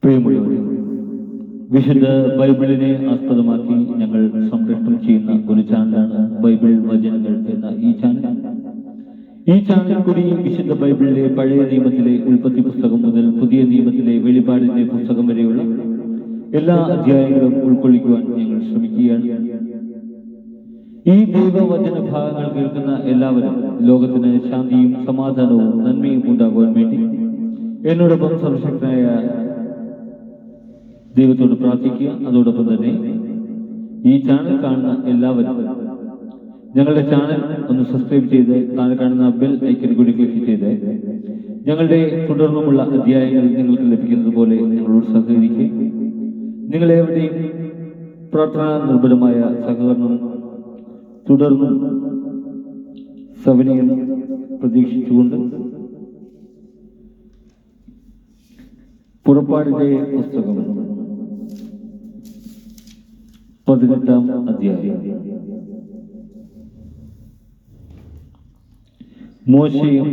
പ്രിയമുള്ളവരെ, വിശുദ്ധ ബൈബിളിനെ ആസ്പദമാക്കി ഞങ്ങൾ സംപ്രേഷണം ചെയ്യുന്ന ഒരു ചാനലാണ് ബൈബിൾ വചനങ്ങൾ എന്ന ഈ ചാനൽ. ഈ ചാനൽ കൂടി വിശുദ്ധ ബൈബിളിലെ പഴയ നിയമത്തിലെ ഉൽപ്പത്തി പുസ്തകം മുതൽ പുതിയ നിയമത്തിലെ വെളിപാടിന്റെ പുസ്തകം വരെയുള്ള എല്ലാ അധ്യായങ്ങളും ഉൾക്കൊള്ളിക്കുവാൻ ഞങ്ങൾ ശ്രമിക്കുകയാണ്. ഈ ദൈവവചന ഭാഗങ്ങൾ കേൾക്കുന്ന എല്ലാവരും ലോകത്തിന് ശാന്തിയും സമാധാനവും നന്മയും ഉണ്ടാകുവാൻ വേണ്ടി എന്നോടൊപ്പം സർവശക്തനായ ദൈവത്തോട് പ്രാർത്ഥിക്കുക. അതോടൊപ്പം തന്നെ ഈ ചാനൽ കാണുന്ന എല്ലാവരും ഞങ്ങളുടെ ചാനൽ ഒന്ന് സബ്സ്ക്രൈബ് ചെയ്ത് താഴെ കാണുന്ന ബെൽ ഐക്കൺ കൂടി ക്ലിക്ക് ചെയ്ത് ഞങ്ങളുടെ തുടർന്നുമുള്ള അധ്യായങ്ങൾ നിങ്ങൾക്ക് ലഭിക്കുന്നത് പോലെ ഞങ്ങളോട് സഹകരിക്കുക. നിങ്ങളെവിടെയും പ്രാർത്ഥനാ നിർഭരമായ സഹകരണം തുടർന്നും സവനീയം പ്രതീക്ഷിച്ചുകൊണ്ട് പുറപ്പാടിന്റെ പുസ്തകം 18-ാം അധ്യായം. മോശയും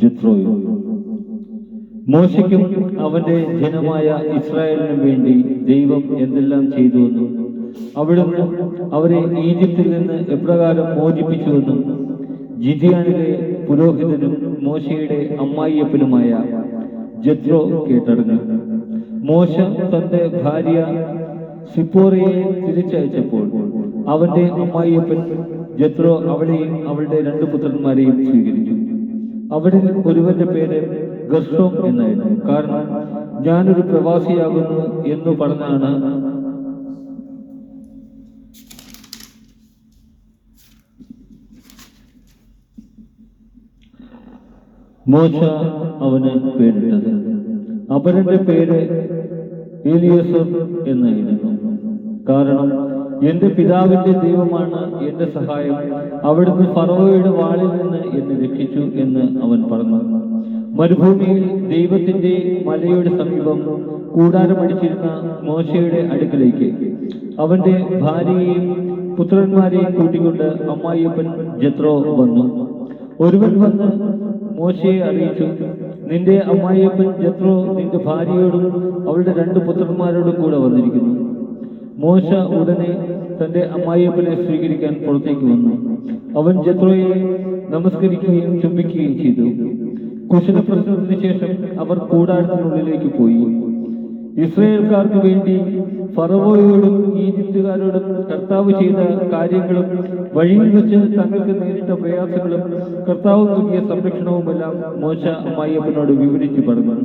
ജെത്രോയും. മോശയ്ക്കും അവന്റെ ജനമായ ഇസ്രായേലിനും വേണ്ടി ദൈവം എന്തെല്ലാം ചെയ്തുവെന്നും അവിടുന്ന് അവരെ ഈജിപ്തിൽ നിന്ന് എപ്രകാരം മോചിപ്പിച്ചുവെന്നും ജിദിയാനിലെ പുരോഹിതനും മോശയുടെ അമ്മായിയപ്പനുമായ ജെത്രോ കേട്ടറിഞ്ഞു. മോശ തന്റെ ഭാര്യ സിപ്പോറയെ തിരിച്ചയച്ചപ്പോൾ അവന്റെ അമ്മായിയപ്പൻ ജെത്രോ അവളെയും അവളുടെ 2 പുത്രന്മാരെയും സ്വീകരിച്ചു. അവരിൽ ഒരുവന്റെ പേര് ഗർഷോം എന്നായിരുന്നു. കാരണം ഞാനൊരു പ്രവാസിയാകുന്നു എന്നു പറഞ്ഞാണ് മോശ അവന് പേരിട്ടത്. അപരന്റെ പേര് എലിയസർ എന്നായിരുന്നു. കാരണം എന്റെ പിതാവിന്റെ ദൈവമാണ് എന്റെ സഹായം, അവിടുന്ന് ഫറവോയുടെ വാളിൽ നിന്ന് എന്നെ രക്ഷിച്ചു എന്ന് അവൻ പറഞ്ഞു. മരുഭൂമിയിൽ ദൈവത്തിന്റെ മലയുടെ സമീപം കൂടാരമടിച്ചിരുന്ന മോശയുടെ അടുക്കലേക്ക് അവന്റെ ഭാര്യയെയും പുത്രന്മാരെയും കൂട്ടിക്കൊണ്ട് അമ്മായിയപ്പൻ ജെത്രോ വന്നു. ഒരുവൻ വന്ന് മോശയെ അറിയിച്ചു, നിന്റെ അമ്മായിയപ്പൻ ജെത്രോ നിന്റെ ഭാര്യയോടും അവളുടെ 2 പുത്രന്മാരോടും കൂടെ വന്നിരിക്കുന്നു. മോശ ഉടനെ തന്റെ അമ്മായിയപ്പനെ സ്വീകരിക്കാൻ പുറത്തേക്ക് വന്നു. അവൻ ജെത്രോയെ നമസ്കരിക്കുകയും ചുംബിക്കുകയും ചെയ്തു. കുശല പ്രശ്നത്തിന് ശേഷം അവർ കൂടാരത്തിനുള്ളിലേക്ക് പോയി. ഇസ്രായേൽക്കാർക്ക് വേണ്ടി ഫറവോയോടും ഈജിപ്തുകാരോടും കർത്താവ് ചെയ്ത കാര്യങ്ങളും വഴിയിൽ വെച്ച് തങ്ങൾക്ക് നേരിട്ട പ്രയാസങ്ങളും കർത്താവ് നൽകിയ സംരക്ഷണവുമെല്ലാം മോശ അമ്മായിയപ്പനോട് വിവരിച്ചു പറഞ്ഞു.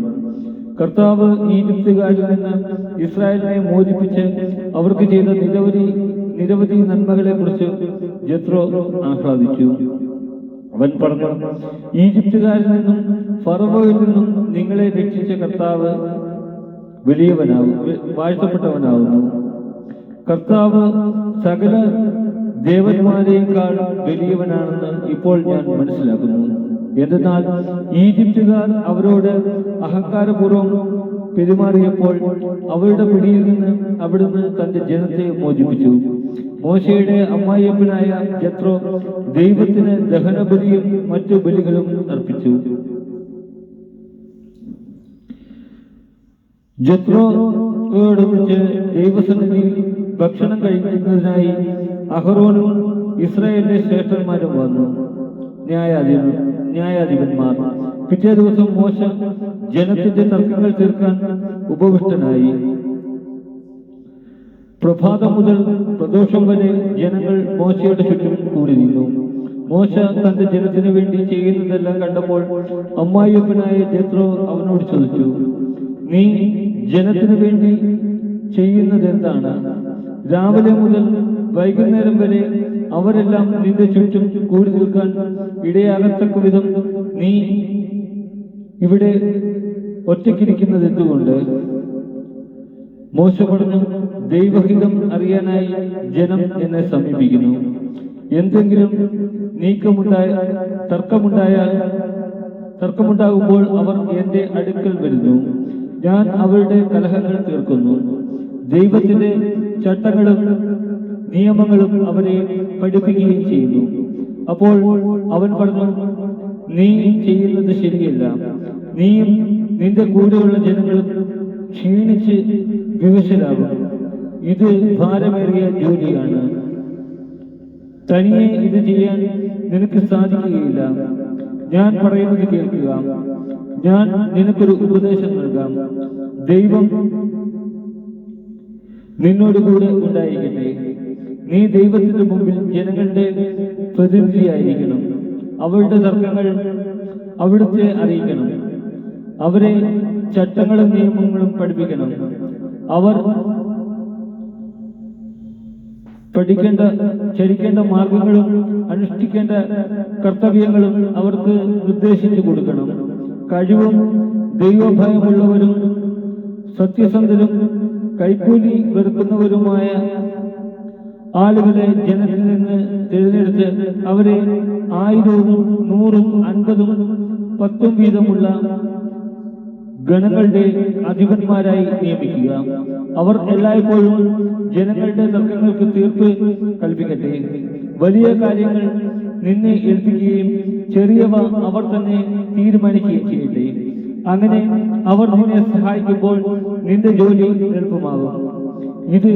കർത്താവ് ഈജിപ്തുകാരിൽ നിന്ന് ഇസ്രായേലിനെ മോചിപ്പിച്ച് അവർക്ക് ചെയ്ത നിരവധി നന്മകളെ കുറിച്ച് ജെത്രോ ആഹ്ലാദിച്ചു. അവൻ പറഞ്ഞു, ഈജിപ്തുകാരിൽ നിന്നും ഫറവോയിൽ നിന്നും നിങ്ങളെ രക്ഷിച്ച കർത്താവ് വാഴ്ത്തപ്പെട്ടവനാകുന്നു. കർത്താവ് സകല ദേവന്മാരെക്കാൾ വലിയവനാണെന്ന് ഇപ്പോൾ ഞാൻ മനസ്സിലാക്കുന്നു. എന്തെന്നാൽ ഈജിപ്തുകാർ അവരോട് അഹങ്കാരപൂർവ്വം പെരുമാറിയപ്പോൾ അവരുടെ പിടിയിൽ നിന്ന് അവിടുന്ന് തന്റെ ജനത്തെ മോചിപ്പിച്ചു. മോശയുടെ അമ്മായിയപ്പനായ ജെത്രോ ദൈവത്തിന് ദഹനബലിയും മറ്റു ബലികളും അർപ്പിച്ചു. ജെത്രോയോടൊന്നിച്ച് ദൈവസന്നിധിയിൽ ഭക്ഷണം കഴിക്കുന്നതിനായി അഹറോനും ഇസ്രായേലിലെ ശ്രേഷ്ഠന്മാരും വന്നു. ന്യായാധിപന്മാർ. പിറ്റേ ദിവസം മോശ ജനത്തിന്റെ തർക്കങ്ങൾ തീർക്കാൻ ഉപവിഷ്ടനായി. പ്രഭാതം മുതൽ പ്രദോഷം വരെ ജനങ്ങൾ മോശയുടെ ചുറ്റും കൂടി നിന്നു. മോശ തന്റെ ജനത്തിനു വേണ്ടി ചെയ്യുന്നതെല്ലാം കണ്ടപ്പോൾ അമ്മായിയപ്പനായ ജെത്രോ അവനോട് ചോദിച്ചു, നീ ജനത്തിനു വേണ്ടി ചെയ്യുന്നത് എന്താണ്? രാവിലെ മുതൽ വൈകുന്നേരം വരെ അവരെല്ലാം നിന്റെ ചുറ്റും കൂടി നിൽക്കാൻ ഇടയാകത്തക്ക വിധം നീ ഇവിടെ ഒറ്റയ്ക്കിരിക്കുന്നത് എന്തുകൊണ്ട്? മോശ പറഞ്ഞു, ദൈവഹിതം അറിയാനായി ജനം എന്നെ സമീപിക്കുന്നു. എന്തെങ്കിലും തർക്കമുണ്ടാകുമ്പോൾ അവർ എന്റെ അടുക്കൽ വരുന്നു. ഞാൻ അവരുടെ കലഹങ്ങൾ തീർക്കുന്നു. ദൈവത്തിന്റെ ചട്ടങ്ങളും നിയമങ്ങളും അവരെ പഠിപ്പിക്കുകയും ചെയ്യുന്നു. അപ്പോൾ അവൻ പറഞ്ഞു, നീ ചെയ്യുന്നത് ശരിയല്ല. നീയും നിന്റെ കൂടെയുള്ള ജനങ്ങളും ക്ഷീണിച്ച് വിവശരാകും. ഇത് ഭാരമേറിയ ജോലിയാണ്. തനിയെ ഇത് ചെയ്യാൻ നിനക്ക് സാധിക്കുകയില്ല. ഞാൻ പറയുന്നത് കേൾക്കുക. ഞാൻ നിനക്കൊരു ഉപദേശം നൽകാം. ദൈവം നിന്നോട് കൂടെ ഉണ്ടായിരിക്കട്ടെ. നീ ദൈവത്തിന്റെ മുമ്പിൽ ജനങ്ങളുടെ പ്രതിനിധിയായിരിക്കണം. അവരുടെ തർക്കങ്ങൾ അവിടുത്തെ അറിയിക്കണം. അവരെ ചട്ടങ്ങളും നിയമങ്ങളും പഠിപ്പിക്കണം. അവർ ചരിക്കേണ്ട മാർഗങ്ങളും അനുഷ്ഠിക്കേണ്ട കർത്തവ്യങ്ങളും അവർക്ക് നിർദ്ദേശിച്ചു കൊടുക്കണം. കഴിവും ദൈവഭയമുള്ളവരും സത്യസന്ധരും കൈക്കൂലി വെറുക്കുന്നവരുമായ ആളുകളെ ജനത്തിൽ നിന്ന് തിരഞ്ഞെടുത്ത് അവരെ 1000, 100, 50, 10 വീതമുള്ള ഗണങ്ങളുടെ അധിപന്മാരായി നിയമിക്കുക. അവർ എല്ലായ്പ്പോഴും ജനങ്ങളുടെ തർക്കങ്ങൾക്ക് തീർപ്പ് കൽപ്പിക്കട്ടെ. വലിയ കാര്യങ്ങൾ നിന്നെ ഏൽപ്പിക്കുകയും ചെറിയവ അവർ തന്നെ തീരുമാനിക്കുകയും ചെയ്യട്ടെ. അങ്ങനെ അവർ നിന്നെ സഹായിക്കുമ്പോൾ നിന്റെ ജോലി എളുപ്പമാകും. ഇത്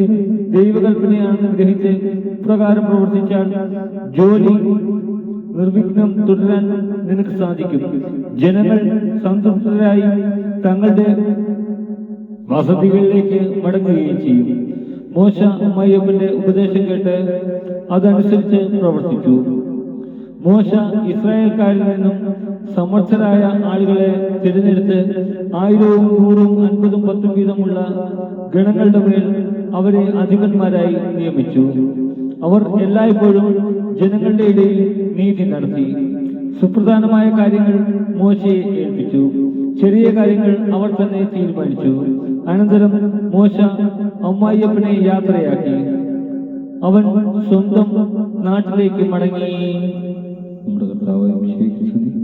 ദൈവകൽപ്പനയാണെന്ന് ഗ്രഹിച്ച് പ്രകാരം പ്രവർത്തിച്ചാൽ ജോലി നിർവിഘ്നം തുടരാൻ നിനക്ക് സാധിക്കും. ജനങ്ങൾ സംതൃപ്തരായി തങ്ങളുടെ വസതികളിലേക്ക് മടങ്ങുകയും ചെയ്യും. മോശ അമ്മായിയപ്പന്റെ ഉപദേശം കേട്ട് അതനുസരിച്ച് പ്രവർത്തിച്ചു. മോശ ഇസ്രായേൽക്കാരിൽ നിന്നും സമർത്ഥരായ ആളുകളെ തിരഞ്ഞെടുത്ത് 1000, 100, 50, 10 വീതമുള്ള ഗണങ്ങളുടെ മേൽ അവരെ അധിപന്മാരായി നിയമിച്ചു. അവർ എല്ലായ്പ്പോഴും ജനങ്ങളുടെ ഇടയിൽ നീതി നടത്തി. സുപ്രധാനമായ കാര്യങ്ങൾ മോശയെ ഏൽപ്പിച്ചു. ചെറിയ കാര്യങ്ങൾ അവർ തന്നെ തീരുമാനിച്ചു. അനന്തരം മോശ അമ്മായിയപ്പനെ യാത്രയാക്കി. അവൻ സ്വന്തം നാട്ടിലേക്ക് മടങ്ങി. നമ്മുടെ കർത്താവായ യേശുവേ